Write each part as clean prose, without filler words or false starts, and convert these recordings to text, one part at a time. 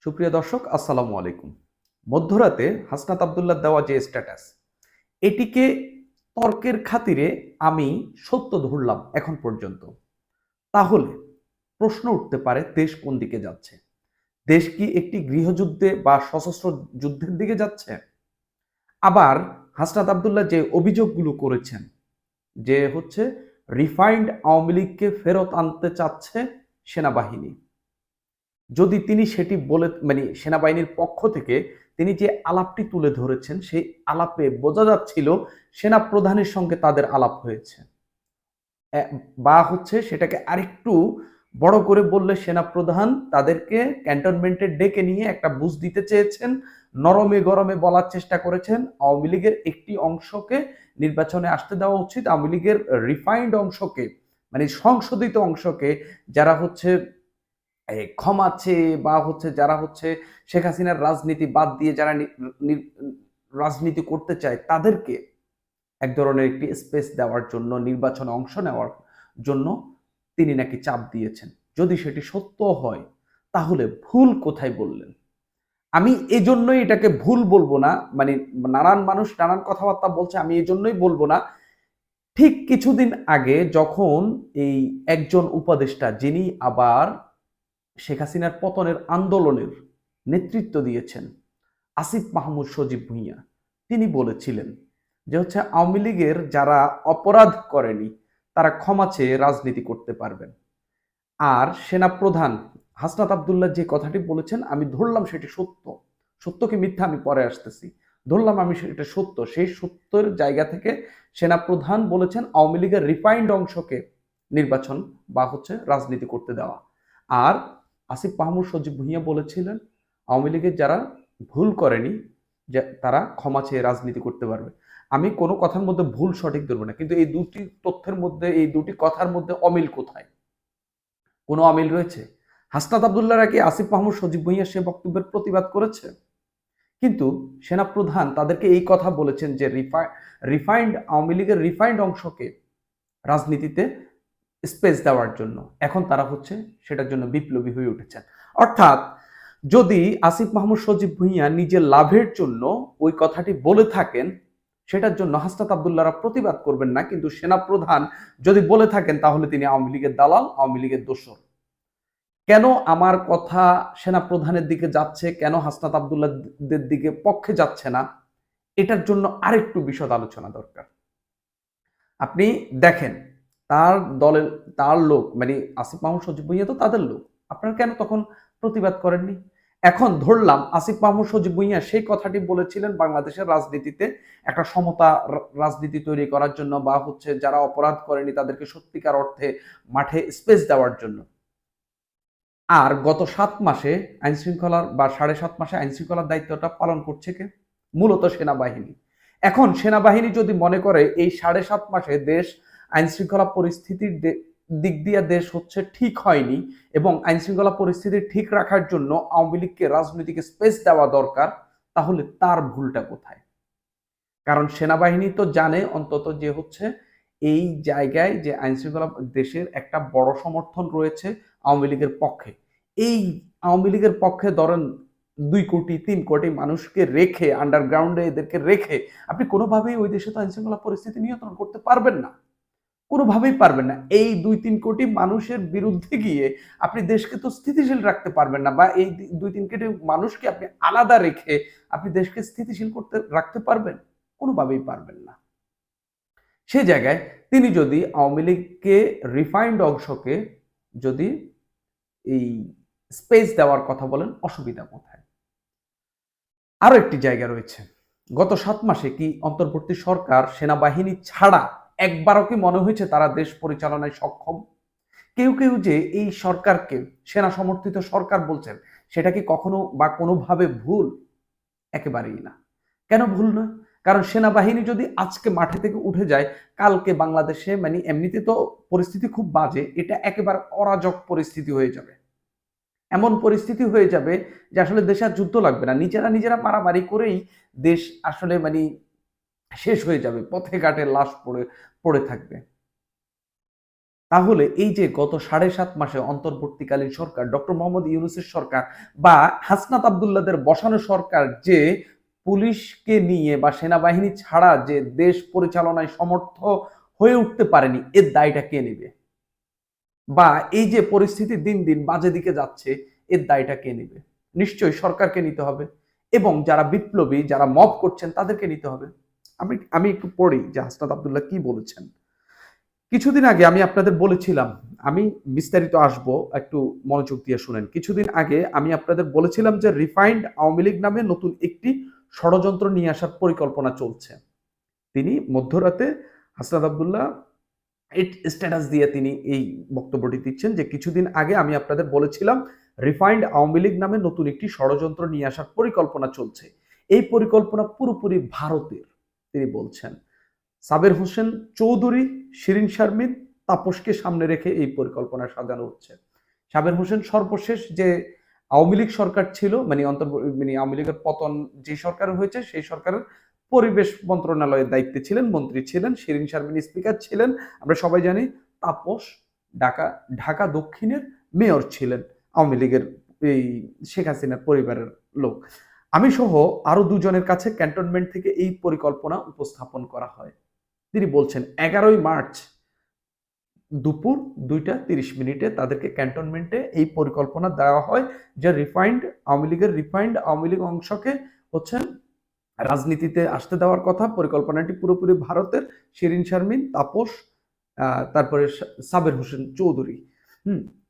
সুপ্রিয় দর্শক, আসসালামু আলাইকুম। মধ্যরাতে হাসনাত আবদুল্লাহ দেওয়া যে স্ট্যাটাস, এটিকে তর্কের খাতিরে আমি সত্য ধরলাম এখন পর্যন্ত। তাহলে প্রশ্ন উঠতে পারে, দেশ কোন দিকে যাচ্ছে? দেশ কি একটি গৃহযুদ্ধে বা সশস্ত্র যুদ্ধের দিকে যাচ্ছে? আবার হাসনাত আবদুল্লাহ যে অভিযোগগুলো করেছেন, যে হচ্ছে রিফাইন্ড আওয়ামী লীগকে ফেরত আনতে চাচ্ছে সেনাবাহিনী, যদি তিনি সেটি বলে সেনাবাহিনীর পক্ষ থেকে তিনি যে আলাপটি তুলে ধরেছেন, সেই আলাপে বোঝা যাচ্ছিল সেনা প্রধানের সঙ্গে তাদের আলাপ হয়েছে। বা হচ্ছে সেটাকে আরেকটু বড় করে বললে, সেনা প্রধান তাদেরকে ক্যান্টনমেন্টে ডেকে নিয়ে একটা বুঝ দিতে চেয়েছেন, নরমে গরমে বলার চেষ্টা করেছেন আওয়ামী লীগের একটি অংশকে নির্বাচনে আসতে দেওয়া উচিত, আওয়ামী লীগের রিফাইন্ড অংশকে, সংশোধিত অংশকে, যারা হচ্ছে ক্ষমা চেয়ে বা হচ্ছে যারা হচ্ছে শেখ হাসিনার রাজনীতি বাদ দিয়ে যারা রাজনীতি করতে চায়, তাদেরকে এক ধরনের একটি স্পেস দেওয়ার জন্য, নির্বাচনে অংশ নেওয়ার জন্য তিনি নাকি চাপ দিয়েছেন। যদি সেটি সত্য হয়, তাহলে ভুল কোথায় বললেন? আমি এজন্যই এটাকে ভুল বলবো না, মানে নানান মানুষ নানান কথাবার্তা বলছে, আমি এজন্যই বলবো না। ঠিক কিছুদিন আগে যখন এই একজন উপদেষ্টা, যিনি আবার শেখ হাসিনার পতনের আন্দোলনের নেতৃত্ব দিয়েছেন, আসিফ মাহমুদ সজীব ভুঁইয়া, তিনি বলেছিলেন যে হচ্ছে আওয়ামী লীগের যারা অপরাধ করেনি তারা ক্ষমা চেয়ে রাজনীতি করতে পারবেন। আর সেনাপ্রধান হাসনাত আবদুল্লাহ যে কথাটি বলেছেন, আমি ধরলাম সেটি সত্য। সত্য কি মিথ্যা আমি পরে আসতেছি। ধরলাম আমি সেটা সত্য। সেই সত্যের জায়গা থেকে সেনাপ্রধান বলেছেন আওয়ামী লীগের রিফাইন্ড অংশকে নির্বাচন বা হচ্ছে রাজনীতি করতে দেওয়া। আর আসিফ মাহমুদ সজীব ভুঁইয়া বলেছিলেন আওয়ামী লীগের যারা ভুল করেনি, যে তারা ক্ষমা চেয়ে রাজনীতি করতে পারবে। আমি কোনো কথার মধ্যে ভুল সঠিক ধরবো না, কিন্তু এই দুটি তথ্যের মধ্যে, এই দুটি কথার মধ্যে অমিল কোথায়? কোনো অমিল রয়েছে? হাসনাত আবদুল্লাহরা কি আসিফ মাহমুদ সজীব ভুঁইয়ার সে বক্তব্যের প্রতিবাদ করেছে? কিন্তু সেনাপ্রধান তাদেরকে এই কথা বলেছেন যে রিফাইন্ড আওয়ামী লীগের রিফাইন্ড অংশকে রাজনীতিতে স্পেস দেওয়ার জন্য এখন তারা হচ্ছে সেটার জন্য বিপ্লবী হয়ে উঠেছেন। অর্থাৎ যদি আসিফ মাহমুদ সজীব ভুঁইয়া নিজের লাভের জন্য ওই কথাটি বলে থাকেন, সেটার জন্য হাসনাত আবদুল্লাহরা প্রতিবাদ করবেন না, কিন্তু সেনাপ্রধান যদি বলে থাকেন, তাহলে তিনি আওয়ামী লীগের দালাল, আওয়ামী লীগের দোসর। কেন আমার কথা সেনা প্রধানের দিকে যাচ্ছে, কেন হাসনাত আবদুল্লাহদের দিকে পক্ষে যাচ্ছে না, এটার জন্য আরেকটু বিশদ আলোচনা দরকার। আপনি দেখেন, তার দলের, তার লোক, আসিফ মাহমুদ সজীব ভুঁইয়া তো তাদের লোক, আপনারা কেন তখন প্রতিবাদ করেননি? এখন ধরলাম আসিফ মাহমুদ সজীব ভুঁইয়া সেই কথাটি বলেছিলেন বাংলাদেশের রাজনীতিতে একটা সমতা রাজনীতি তৈরি করার জন্য, বা হচ্ছে যারা অপরাধ করেনি তাদেরকে সত্যিকার অর্থে মাঠে স্পেস দেওয়ার জন্য। আর গত ৭ মাসে আইনশৃঙ্খলার, বা ৭.৫ মাসে আইনশৃঙ্খলার দায়িত্বটা পালন করছে কে? মূলত সেনাবাহিনী। এখন সেনাবাহিনী যদি মনে করে এই ৭.৫ মাসে দেশ আইনশৃঙ্খলা পরিস্থিতির দিক দিয়ে দেশ হচ্ছে ঠিক হয়নি, এবং আইনশৃঙ্খলা পরিস্থিতি ঠিক রাখার জন্য আওয়ামী লীগকে রাজনৈতিক স্পেস দেওয়া দরকার, তাহলে তার ভুলটা কোথায়? কারণ সেনাবাহিনী তো জানে অন্তত যে হচ্ছে এই জায়গায় যে আইনশৃঙ্খলা, দেশের একটা বড় সমর্থন রয়েছে আওয়ামী লীগের পক্ষে। এই আওয়ামী লীগের পক্ষে ধরেন ২ কোটি ৩ কোটি মানুষকে রেখে, আন্ডারগ্রাউন্ডে এদেরকে রেখে আপনি কোনোভাবেই ওই দেশে তো আইনশৃঙ্খলা পরিস্থিতি নিয়ন্ত্রণ করতে পারবেন না। কোনোভাবেই পারবেন না। এই ২-৩ কোটি মানুষের বিরুদ্ধে গিয়ে আপনি দেশকে তো স্থিতিশীল রাখতে পারবেন না, বা এই ২-৩ কোটি মানুষকে আপনি আলাদা রেখে আপনি দেশকে স্থিতিশীল রাখতে পারবেন? কোনোভাবেই পারবেন না। সে জায়গায় তিনি যদি আওয়ামী লীগকে রিফাইন্ড অংশকে যদি এই স্পেস দেওয়ার কথা বলেন, অসুবিধা কোথায়? আরো একটি জায়গা রয়েছে। গত ৭ মাসে কি অন্তর্বর্তী সরকার সেনাবাহিনী ছাড়া একবারও কি মনে হয়েছে তারা দেশ পরিচালনায় সক্ষম? কেউ কেউ যে এই সরকারকে সেনা সমর্থিত সরকার বলছেন, সেটা কি কখনো বা কোনোভাবে ভুল? একেবারেই না। কেন ভুল নয়? কারণ সেনাবাহিনী যদি আজকে মাঠে থেকে উঠে যায়, কালকে বাংলাদেশে, এমনিতে তো পরিস্থিতি খুব বাজে, এটা একেবারে অরাজক পরিস্থিতি হয়ে যাবে। এমন পরিস্থিতি হয়ে যাবে যে আসলে দেশে আর যুদ্ধ লাগবে না। নিজেরা নিজেরা মারামারি করেই দেশ আসলে শেষ হয়ে যাবে। পথে ঘাটে লাশ পড়ে পড়ে থাকবে। তাহলে এই যে গত 7.5 মাসে অন্তর্বর্তীকালীন সরকার ডক্টর মোহাম্মদ ইউনূসের সরকার বা হাসনাত আব্দুল্লাহদের বসানো সরকার যে পুলিশকে নিয়ে বা সেনাবাহিনী ছাড়া যে দেশ পরিচালনায় সমর্থ হয়ে উঠতে পারেনি, এর দায়টা কে নেবে? বা এই যে পরিস্থিতি দিন দিন বাজে দিকে যাচ্ছে, এর দায়টা কে নেবে? নিশ্চয়ই সরকারকে নিতে হবে, এবং যারা বিপ্লবী, যারা মব করছেন তাদেরকে নিতে হবে। আমি আমি একটু পড়ি যে হাসনাত আব্দুল্লাহ কি বলেছেন। কিছুদিন আগে আমি আপনাদের বলেছিলাম, আমি বিস্তারিত আসবো, একটু মনোযোগ দিয়ে শুনেন। কিছুদিন আগে আমি আপনাদের বলেছিলাম যে রিফাইন্ড আওয়ামী লীগ নামে নতুন একটি ষড়যন্ত্র নিয়ে আসার পরিকল্পনা চলছে। তিনি মধ্যরাতে হাসনাত আব্দুল্লাহ স্ট্যাটাস দিয়ে তিনি এই বক্তব্যটি দিচ্ছেন যে কিছুদিন আগে আমি আপনাদের বলেছিলাম রিফাইন্ড আওয়ামী লীগ নামে নতুন একটি ষড়যন্ত্র নিয়ে আসার পরিকল্পনা চলছে। এই পরিকল্পনা পুরোপুরি ভারতের, তিনি বলছেন। সাবের হোসেন চৌধুরী, শিরিন শারমিন, তাপসকে সামনে রেখে এই পরিকল্পনা সাজানো হচ্ছে। সাবের হোসেন সর্বশেষ যে আওয়ামী লীগ সরকার ছিল, মানে আওয়ামী লীগের পতন যে সরকার হয়েছে সেই সরকারের পরিবেশ মন্ত্রণালয়ের দায়িত্বে ছিলেন, মন্ত্রী ছিলেন। শিরিন শারমিন স্পিকার ছিলেন, আমরা সবাই জানি। তাপস ঢাকা ঢাকা দক্ষিণের মেয়র ছিলেন, আওয়ামী লীগের এই শেখ হাসিনার পরিবারের লোক। আমি সহ আরো দুজনের কাছে ক্যান্টনমেন্ট থেকে এই পরিকল্পনা উপস্থাপন করা হয়। তিনি বলছেন 11 মার্চ দুপুর 2টা 30 মিনিটে তাদেরকে ক্যান্টনমেন্টে এই পরিকল্পনা দেওয়া হয় যে রিফাইন্ড আওয়ামী লীগ অংশকে হচ্ছে রাজনীতিতে আসতে দেওয়ার কথা। পরিকল্পনাটি পুরোপুরি ভারতের। শিরিন শারমিন, তাপস, তারপরে সাবের হোসেন চৌধুরী।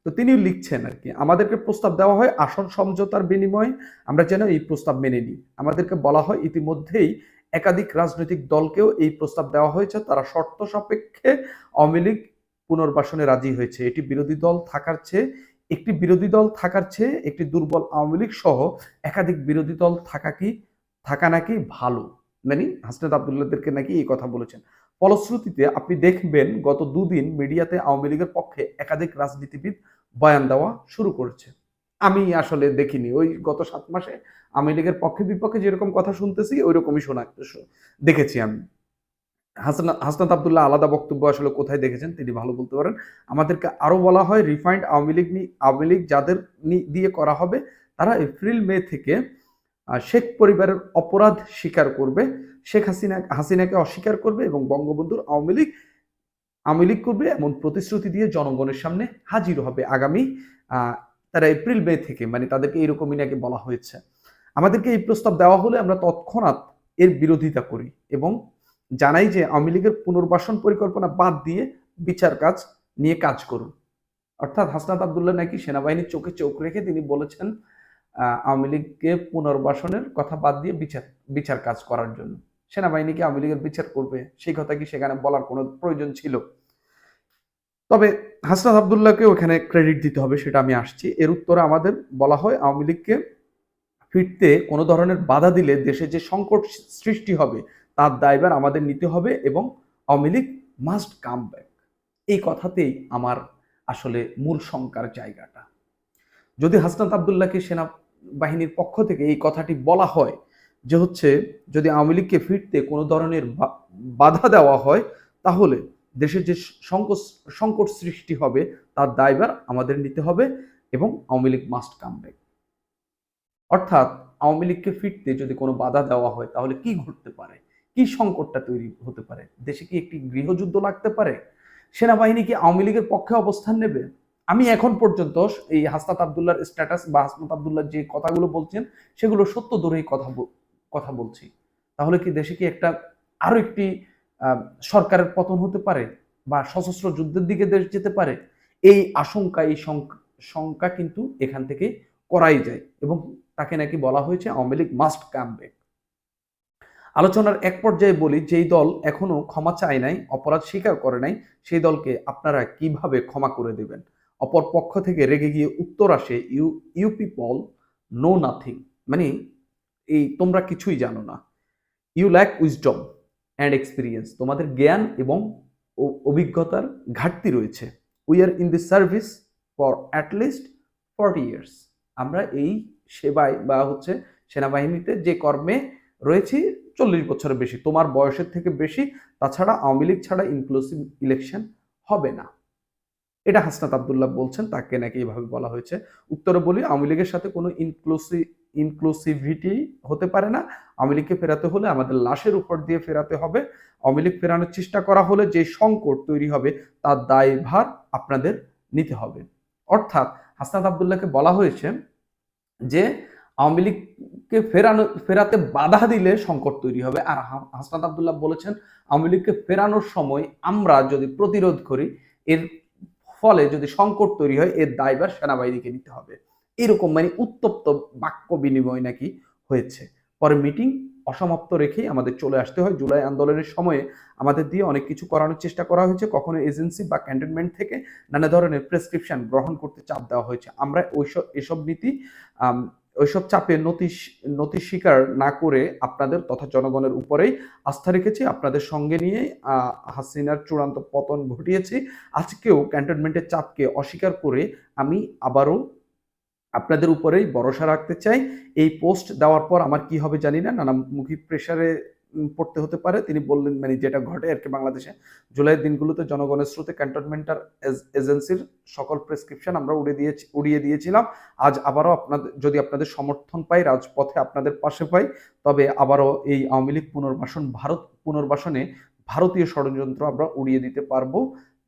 তো তিনি লিখছেন আর কি, আমাদেরকে প্রস্তাব দেওয়া হয় আসন সমঝোতার বিনিময়ে আমরা যেন এই প্রস্তাব মেনে নিই। আমাদেরকে বলা হয় ইতিমধ্যেই একাধিক রাজনৈতিক দলকেও এই প্রস্তাব দেওয়া হয়েছে, তারা শর্ত সাপেক্ষে আওয়ামী লীগ পুনর্বাসনে রাজি হয়েছে। একটি বিরোধী দল থাকার চেয়ে একটি দুর্বল আওয়ামী লীগ সহ একাধিক বিরোধী দল থাকা নাকি ভালো। মানে হাসনাত আব্দুল্লাহদেরকে নাকি এই কথা বলেছেন। ফলশ্রুতিতে আপনি দেখবেন গত দুদিন মিডিয়াতে আওয়ামী লীগের পক্ষে একাধিক রাজনীতিবিদ বয়ান দেওয়া শুরু করেছে। আমি আসলে দেখিনি, ওই গত 7 মাসে আওয়ামী লীগের পক্ষে বিপক্ষে যেরকম কথা শুনতেছি ওই রকমই দেখেছি আমি। হাসনাত আব্দুল্লাহ আলাদা বক্তব্য আসলে কোথায় দেখেছেন তিনি ভালো বলতে পারেন। আমাদেরকে আরো বলা হয় রিফাইন্ড আওয়ামী লীগ যাদের দিয়ে করা হবে তারা এপ্রিল-মে থেকে শেখ পরিবারের অপরাধ স্বীকার করবে, শেখ হাসিনাকে অস্বীকার করবে এবং বঙ্গবন্ধুর আওয়ামী লীগ করবে এমন প্রতিশ্রুতি দিয়ে জনগণের সামনে হাজির হবে আগামী তারা এপ্রিল-মে থেকে, মানে তাদেরকে এরকমই নাকি বলা হয়েছে। আমাদেরকে এই প্রস্তাব দেওয়া হলে আমরা তৎক্ষণাৎ এর বিরোধিতা করি এবং জানাই যে আওয়ামী লীগের পুনর্বাসন পরিকল্পনা বাদ দিয়ে বিচার কাজ নিয়ে কাজ করুন। অর্থাৎ হাসনাত আব্দুল্লাহ নাকি সেনাবাহিনীর চোখে চোখ রেখে তিনি বলেছেন আওয়ামী লীগকে পুনর্বাসনের কথা বাদ দিয়ে বিচার কাজ করার জন্য। সেনাবাহিনীকে আওয়ামী লীগের বিচার করবে সেই কথা কি সেখানে বলার কোনো প্রয়োজন ছিল? তবে হাসনাত আব্দুল্লাহকে ওখানে ক্রেডিট দিতে হবে, সেটা আমি আসছি। এর উত্তরে আমাদের বলা হয় আওয়ামী লীগকে ফিরতে কোনো ধরনের বাধা দিলে দেশে যে সংকট সৃষ্টি হবে তার দায়ভার আমাদের নিতে হবে এবং Awami League must come back. এই কথাতেই আমার আসলে মূল শঙ্কার জায়গাটা। যদি হাসনাত আব্দুল্লাহকে সেনাবাহিনীর পক্ষ থেকে এই কথাটি বলা হয় যে হচ্ছে যদি আওয়ামী লীগকে ফিরতে কোনো ধরনের বাধা দেওয়া হয় তাহলে দেশের যে সংকট সৃষ্টি হবে তার দায়ভার আমাদের নিতে হবে এবং Awami League must come back. অর্থাৎ আওয়ামী লীগকে ফিরতে যদি কোনো বাধা দেওয়া হয় তাহলে কি ঘটতে পারে, কি সংকটটা তৈরি হতে পারে? দেশে কি একটি গৃহযুদ্ধ লাগতে পারে? সেনাবাহিনী কি আওয়ামী লীগের পক্ষে অবস্থান নেবে? আমি এখন পর্যন্ত এই হাসনাত আব্দুল্লাহর স্ট্যাটাস বা হাসনাত আব্দুল্লাহ যে কথাগুলো বলছেন সেগুলো সত্য ধরেই কথা বলছি। তাহলে কি দেশে কি আরো একটি সরকারের পতন হতে পারে বা সশস্ত্র যুদ্ধের দিকে দেশ যেতে পারে? এই আশঙ্কা, এই শঙ্কা কিন্তু এখান থেকে করাই যায় এবং তাকে নাকি বলা হয়েছে Awami League must come back. আলোচনার এক পর্যায়ে বলি, যেই দল এখনো ক্ষমা চায় নাই, অপরাধ স্বীকার করে নাই, সেই দলকে আপনারা কিভাবে ক্ষমা করে দেবেন? অপর পক্ষ থেকে রেগে গিয়ে উত্তর আসে ইউ পিপল নো নাথিং, মানে এই তোমরা কিছুই জানো না। You lack wisdom and experience, তোমাদের জ্ঞান এবং অভিজ্ঞতার ঘাটতি রয়েছে। We are in the service for at least 40 years, আমরা এই সেবায় বা হচ্ছে সেনাবাহিনীতে যে কর্মে রয়েছি 40 বছরের বেশি, তোমার বয়সের থেকে বেশি। তাছাড়া আওয়ামী লীগ ছাড়া ইনক্লুসিভ ইলেকশন হবে না। এটা হাসনাত আব্দুল্লাহ বলছেন, তাকে নাকি এইভাবে বলা হয়েছে। উত্তরে বলি, আওয়ামী লীগের সাথে কোনো ইনক্লুসিভিটি হতে পারে না। আওয়ামী লীগকে ফেরাতে হলে আমাদের লাশের উপর দিয়ে ফেরাতে হবে। আওয়ামী লীগ ফেরানোর চেষ্টা করা হলে যে সংকট তৈরি হবে তার দায়ভার আপনাদের নিতে হবে। অর্থাৎ হাসনাত আব্দুল্লাহকে বলা হয়েছে যে আওয়ামী লীগকে ফেরাতে বাধা দিলে সংকট তৈরি হবে। আর হাসনাত আব্দুল্লাহ বলেছেন, আওয়ামী লীগকে ফেরানোর সময় আমরা যদি প্রতিরোধ করি, এর ফলে যদি সংকট তৈরি হয়, এর দায়ভার সেনাবাহিনীকে নিতে হবে। এরকম মানে উত্তপ্ত বাক্য বিনিময় নাকি হয়েছে। পরে মিটিং অসমাপ্ত রেখেই আমাদের চলে আসতে হয়। জুলাই আন্দোলনের সময়ে আমাদের দিয়ে অনেক কিছু করানোর চেষ্টা করা হয়েছে। কখনো এজেন্সি বা ক্যান্টনমেন্ট থেকে নানা ধরনের প্রেসক্রিপশন গ্রহণ করতে চাপ দেওয়া হয়েছে। আমরা এসব নীতি ওইসব চাপে নতি স্বীকার না করে আপনাদের তথা জনগণের উপরেই আস্থা রেখেছি। আপনাদের সঙ্গে নিয়ে হাসিনার চূড়ান্ত পতন ঘটিয়েছি। আজকেও ক্যান্টনমেন্টের চাপকে অস্বীকার করে আমি আবারও আপনাদের উপরেই ভরসা রাখতে চাই। এই পোস্ট দেওয়ার পর আমার কি হবে জানি না, নানামুখী প্রেসারে পড়তে হতে পারে। তিনি বললেন মানে যেটা ঘটে আর কি বাংলাদেশে, জুলাইয়ের দিনগুলোতে জনগণের স্রোতে ক্যান্টনমেন্টাল এজেন্সির সকল প্রেসক্রিপশন আমরা উড়িয়ে দিয়েছিলাম। আজ আবারও যদি আপনাদের সমর্থন পাই, রাজপথে আপনাদের পাশে পাই, তবে আবারও এই আওয়ামী লীগ পুনর্বাসনে ভারতীয় ষড়যন্ত্র আমরা উড়িয়ে দিতে পারবো।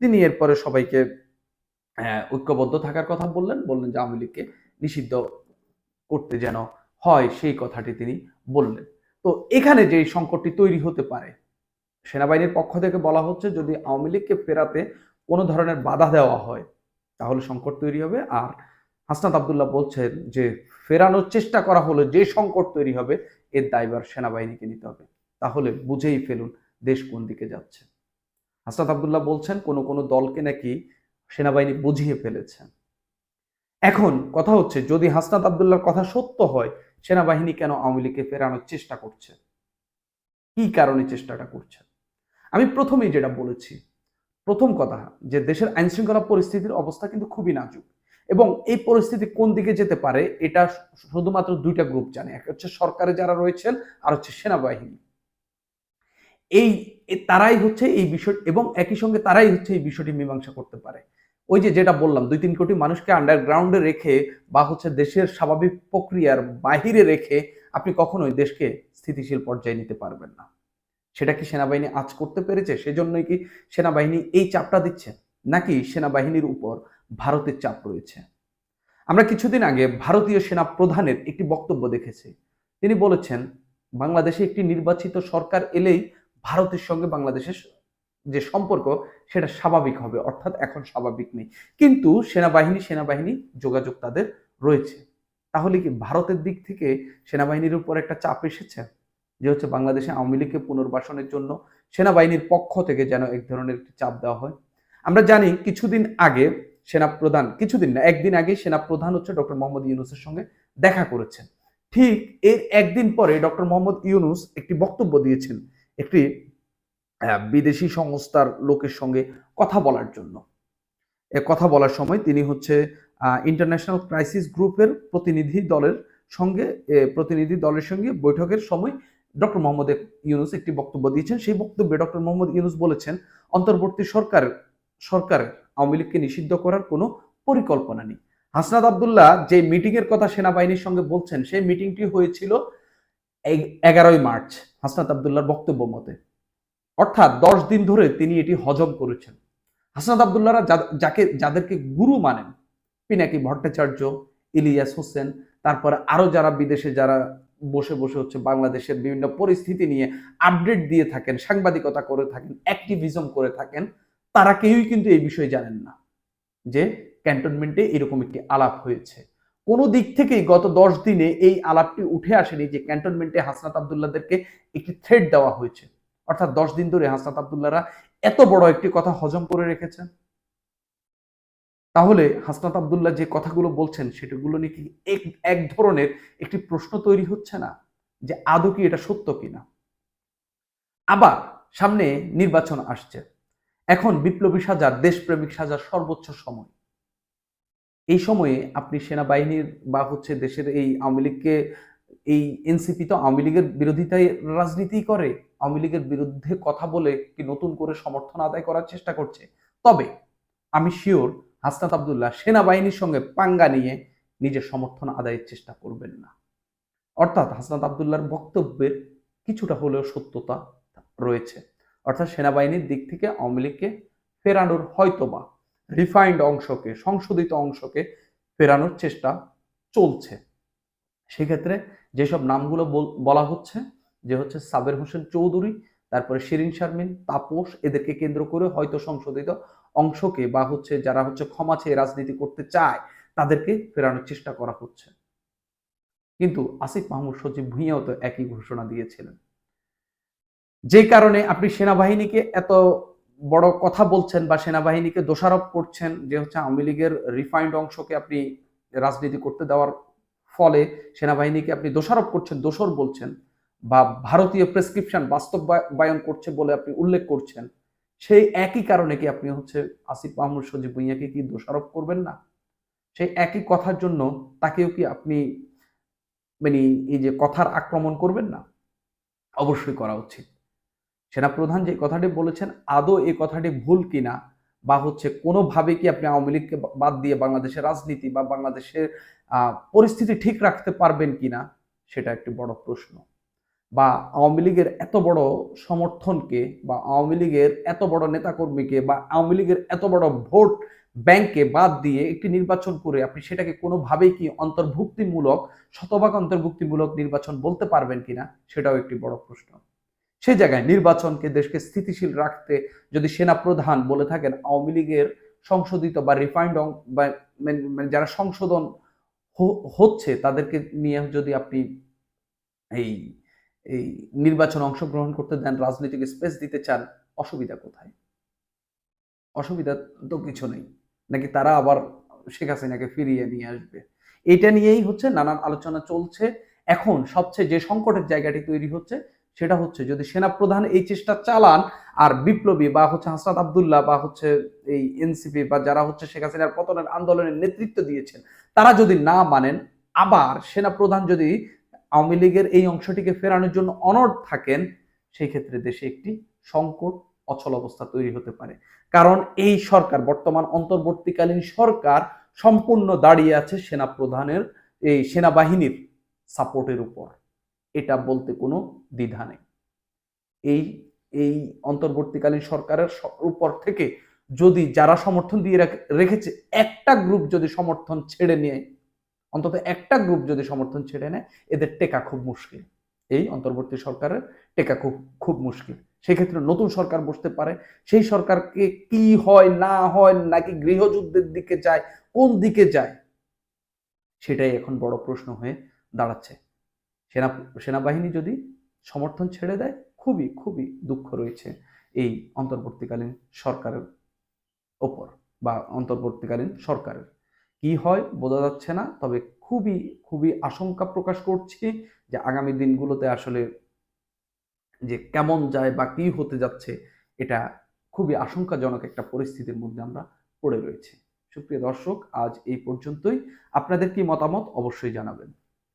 তিনি এরপরে সবাইকে ঐক্যবদ্ধ থাকার কথা বললেন যে আওয়ামী লীগকে নিষিদ্ধ করতে যেন হয়, সেই কথাটি তিনি বললেন। তো এখানে যে সংকটটি তৈরি হতে পারে, সেনাবাহিনীর পক্ষ থেকে বলা হচ্ছে যদি আওয়ামী লীগকে ফেরাতে কোনো ধরনের বাধা দেওয়া হয় তাহলে সংকট তৈরি হবে। আর হাসনাত আব্দুল্লাহ বলছেন যে ফেরানোর চেষ্টা করা হলে যে সংকট তৈরি হবে এর দায়ভার সেনাবাহিনীকে নিতে হবে। তাহলে বুঝেই ফেলুন দেশ কোন দিকে যাচ্ছে। হাসনাত আব্দুল্লাহ বলছেন কোনো দলকে নাকি সেনাবাহিনী বুঝিয়ে ফেলেছে। এখন কথা হচ্ছে, যদি হাসনাত আব্দুল্লাহর কথা সত্য হয়, সেনাবাহিনী কেন আওয়ামী লীগকে ফেরানোর চেষ্টা করছে, কি কারণে চেষ্টাটা করছে? আমি প্রথমেই যেটা বলেছি, প্রথম কথা যে দেশের আইন শৃঙ্খলা পরিস্থিতির অবস্থা কিন্তু খুবই নাজুক, এবং এই পরিস্থিতি কোন দিকে যেতে পারে এটা শুধুমাত্র দুইটা গ্রুপ জানে, একটা হচ্ছে সরকারে যারা রয়েছেন, আর হচ্ছে সেনাবাহিনী। তারাই হচ্ছে এই বিষয়, এবং একই সঙ্গে তারাই হচ্ছে এই বিষয়টি মীমাংসা করতে পারে। ওই যেটা বললাম, 2-3 কোটি মানুষকে আন্ডারগ্রাউন্ডে রেখে বা হচ্ছে দেশের স্বাভাবিক প্রক্রিয়ার বাহিরে রেখে আপনি কখনোই দেশকে স্থিতিশীল পর্যায়ে নিতে পারবেন না। সেটা কি সেনাবাহিনী আজ করতে পেরেছে? সেজন্যই কি সেনাবাহিনী এই চাপটা দিচ্ছে, নাকি সেনাবাহিনীর উপর ভারতের চাপ রয়েছে? আমরা কিছুদিন আগে ভারতীয় সেনা প্রধানের একটি বক্তব্য দেখেছি। তিনি বলেছেন বাংলাদেশে একটি নির্বাচিত সরকার এলেই ভারতের সঙ্গে বাংলাদেশের যে সম্পর্ক সেটা স্বাভাবিক হবে, অর্থাৎ এখন স্বাভাবিক নেই, কিন্তু সেনাবাহিনী যোগাযোগ তাদের রয়েছে। তাহলে কি ভারতের দিক থেকে সেনাবাহিনীর উপর একটা চাপ এসেছে যে হচ্ছে বাংলাদেশে আওয়ামী লীগকে পুনর্বাসনের জন্য সেনাবাহিনীর পক্ষ থেকে যেন এক ধরনের একটি চাপ দেওয়া হয়? আমরা জানি কিছুদিন আগে সেনাপ্রধান, কিছুদিন না একদিন আগে সেনাপ্রধান হচ্ছে ডক্টর মোহাম্মদ ইউনূসের সঙ্গে দেখা করেছেন। ঠিক এর একদিন পরে ডক্টর মোহাম্মদ ইউনূস একটি বক্তব্য দিয়েছেন একটি বিদেশি সংস্থার লোকের সঙ্গে কথা বলার জন্য। কথা বলার সময় তিনি হচ্ছে ইন্টারন্যাশনাল ক্রাইসিস গ্রুপের প্রতিনিধি দলের সঙ্গে বৈঠকের সময় ডক্টর মোহাম্মদ ইউনূস একটি বক্তব্য দিয়েছেন। সেই বক্তব্যে ডক্টর মোহাম্মদ ইউনূস বলেছেন অন্তর্বর্তী সরকার আওয়ামী লীগকে নিষিদ্ধ করার কোনো পরিকল্পনা নেই। হাসনাত আব্দুল্লাহ যে মিটিং এর কথা সেনাবাহিনীর সঙ্গে বলছেন, সেই মিটিংটি হয়েছিল 11 মার্চ হাসনাত আব্দুল্লাহর বক্তব্য মতে, অর্থাৎ 10 দিন ধরে তিনি এটি হজম করেছেন। হাসনাত আব্দুল্লাহরা যাদেরকে গুরু মানেন, পিনাকি ভট্টাচার্য, ইলিয়াস হোসেন, তারপরে আরো যারা বিদেশে যারা বসে হচ্ছে বাংলাদেশের বিভিন্ন পরিস্থিতি নিয়ে আপডেট দিয়ে থাকেন, সাংবাদিকতা করে থাকেন, অ্যাক্টিভিজম করে থাকেন, তারা কেউই কিন্তু এই বিষয়ে জানেন না যে ক্যান্টনমেন্টে এরকম একটি আলাপ হয়েছে। কোনো দিক থেকেই গত 10 দিনে এই আলাপটি উঠে আসেনি যে ক্যান্টনমেন্টে হাসনাত আব্দুল্লাহদেরকে একটি থ্রেট দেওয়া হয়েছে। অর্থাৎ 10 দিন ধরে হাসনাত আব্দুল্লাহরা এত বড় একটি কথা হজম করে রেখেছেন। তাহলে হাসনাত আব্দুল্লাহ যে কথাগুলো বলছেন সেটাগুলো নিয়ে কি এক ধরনের একটি প্রশ্ন তৈরি হচ্ছে না যে আদৌ কি এটা সত্য কিনা? আবার সামনে নির্বাচন আসছে, এখন বিপ্লবী সাজার, দেশপ্রেমিক সাজার সর্বোচ্চ সময়। এই সময়ে আপনি সেনাবাহিনীর বা হচ্ছে দেশের এই আওয়ামী লীগকে, এই এনসিপি তো আওয়ামী লীগের বিরোধিতায় রাজনীতি করে, আওয়ামী লীগের বিরুদ্ধে কথা বলে কি নতুন করে সমর্থন আদায় করার চেষ্টা করছে। তবে আমি শিওর হাসনাত আব্দুল্লাহ সেনাবাহিনীর সঙ্গে পাঙ্গা নিয়ে নিজের সমর্থন আদায়ের চেষ্টা করবেন না। অর্থাৎ হাসনাত আব্দুল্লাহর বক্তব্যের কিছুটা হলেও সত্যতা রয়েছে। অর্থাৎ সেনাবাহিনীর দিক থেকে আওয়ামী লীগকে ফেরানোর হয়তোবা রিফাইন্ড অংশকে, সংশোধিত অংশকে ফেরানোর চেষ্টা চলছে। সেক্ষেত্রে যেসব নামগুলো বলা হচ্ছে, যে হচ্ছে সাবের হোসেন চৌধুরী, তারপরে শিরিন শারমিন, তাপস, এদেরকে কেন্দ্র করে হয়তো সংশোধিত অংশকে বা হচ্ছে যারা হচ্ছে ক্ষমা চেয়ে রাজনীতি করতে চায় তাদেরকে ফেরানোর চেষ্টা করা হচ্ছে। কিন্তু আসিফ মাহমুদ সজীব ভুঁইয়াও তো একই ঘোষণা দিয়েছিলেন। যে কারণে আপনি সেনাবাহিনীকে এত বড় কথা বলছেন বা সেনাবাহিনীকে দোষারোপ করছেন যে হচ্ছে আওয়ামী লীগের রিফাইন্ড অংশকে আপনি রাজনীতি করতে দেওয়ার ফলে সেনাবাহিনীকে আপনি দোষারোপ করছেন, দোষর বলছেন, বা ভারতীয় প্রেসক্রিপশন বাস্তবায়ন করছে বলে আপনি উল্লেখ করছেন, সেই একই কারণে কি আপনি হচ্ছে আসিফ মাহমুদ সজীব ভুঁইয়াকে কি দোষারোপ করবেন না? সেই একই কথার জন্য তাকেও কি আপনি মানে এই যে কথার আক্রমণ করবেন না? অবশ্যই করা উচিত। সেনাপ্রধান যে কথাটি বলেছেন আদৌ এই কথাটি ভুল কিনা, বা হচ্ছে কোনোভাবে কি আপনি আওয়ামী লীগকে বাদ দিয়ে বাংলাদেশের রাজনীতি বা বাংলাদেশের পরিস্থিতি ঠিক রাখতে পারবেন কিনা, সেটা একটি বড় প্রশ্ন। বা আওয়ামী লীগের এত বড় সমর্থনকে বা আওয়ামী লীগের এত বড় নেতাকর্মীকে বা আওয়ামী লীগের এত বড় ভোট ব্যাংকে বাদ দিয়ে একটি নির্বাচন করে আপনি সেটাকে কোনোভাবেই কি অন্তর্ভুক্তিমূলক, শতভাগ অন্তর্ভুক্তিমূলক নির্বাচন বলতে পারবেন কিনা, সেটাও একটি বড় প্রশ্ন। সেই জায়গায় নির্বাচনকে, দেশকে স্থিতিশীল রাখতে যদি সেনা প্রধান বলে থাকেন আওয়ামী লীগের সংশোধিত বা রিফাইন্ড বা যারা সংশোধন হচ্ছে তাদেরকে নিয়ে যদি আপনি এই এই নির্বাচনে অংশগ্রহণ করতে দেন, রাজনৈতিক স্পেস দিতে চান, অসুবিধা কোথায়? অসুবিধা তো কিছু নেই। নাকি তারা আবার শেখ হাসিনাকে ফিরিয়ে নিয়ে আসবে? এটা নিয়েই হচ্ছে নানান আলোচনা চলছে। এখন সবচেয়ে যে সংকটের জায়গাটি তৈরি হচ্ছে সেটা হচ্ছে যদি সেনাপ্রধান এই চেষ্টা চালান আর বিপ্লবী বা হচ্ছে হাসনাত আব্দুল্লাহ বা হচ্ছে এই এনসিপি বা যারা হচ্ছে শেখ হাসিনার পতনের আন্দোলনের নেতৃত্ব দিয়েছেন তারা যদি না মানেন, আবার সেনাপ্রধান যদি আওয়ামী লীগের এই অংশটিকে ফেরানোর জন্য অনড় থাকেন, সেই ক্ষেত্রে দেশে একটি সংকট, অচল অবস্থা তৈরি হতে পারে। কারণ এই সরকার, বর্তমান অন্তর্বর্তীকালীন সরকার সম্পূর্ণ দাঁড়িয়ে আছে সেনাপ্রধানের, এই সেনাবাহিনীর সাপোর্টের উপর। এটা বলতে কোনো দ্বিধা নেই। এই এই অন্তর্বর্তীকালীন সরকারের উপর থেকে যদি যারা সমর্থন দিয়ে রেখেছে একটা গ্রুপ যদি সমর্থন ছেড়ে নেয়, অন্তত একটা গ্রুপ যদি সমর্থন ছেড়ে নেয়, এদের টেকা খুব মুশকিল। এই অন্তর্বর্তী সরকারের টেকা খুব খুব মুশকিল। সেক্ষেত্রে নতুন সরকার বসতে পারে। সেই সরকারকে কি হয় না হয়, নাকি গৃহযুদ্ধের দিকে যায়, কোন দিকে যায়, সেটাই এখন বড় প্রশ্ন হয়ে দাঁড়াচ্ছে। সেনা সেনাবাহিনী যদি সমর্থন ছেড়ে দেয়, খুবই খুবই দুঃখ রয়েছে এই অন্তর্বর্তীকালীন সরকারের ওপর বা অন্তর্বর্তীকালীন সরকারের। কি হয় বোঝা যাচ্ছে না, তবে খুবই খুবই আশঙ্কা প্রকাশ করছি যে আগামী দিনগুলোতে আসলে যে কেমন যায় বা কি হতে যাচ্ছে, এটা খুবই আশঙ্কাজনক একটা পরিস্থিতির মধ্যে আমরা পড়ে রয়েছি। সুপ্রিয় দর্শক, আজ এই পর্যন্তই। আপনাদের কি মতামত অবশ্যই জানাবেন।